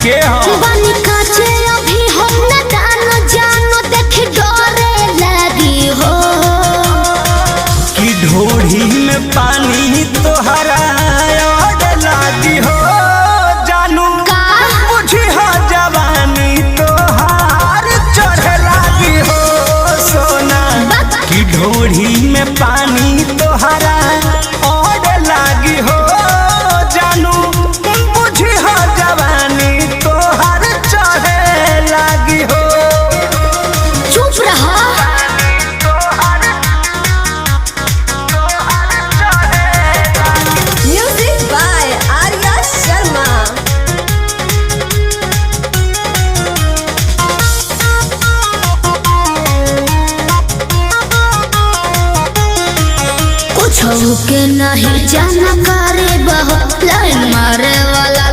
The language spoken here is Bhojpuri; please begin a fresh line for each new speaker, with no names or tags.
के हो
बनी काचे अभी हम न जानो देख डरे लगी हो
कि ढोढ़ी में पानी तोहरा लागी हो जानू
का
बुझी हो जवानी तोहार चढ़े लागी हो सोना कि ढोढ़ी में पानी तोहरा और लागी हो जानू बुझी हो जवानी तोहार चढ़े लागी हो
चुप रहा
Music by Arya Sharma.
कुछ के नहीं जाना करे बहु लाइन मारे वाला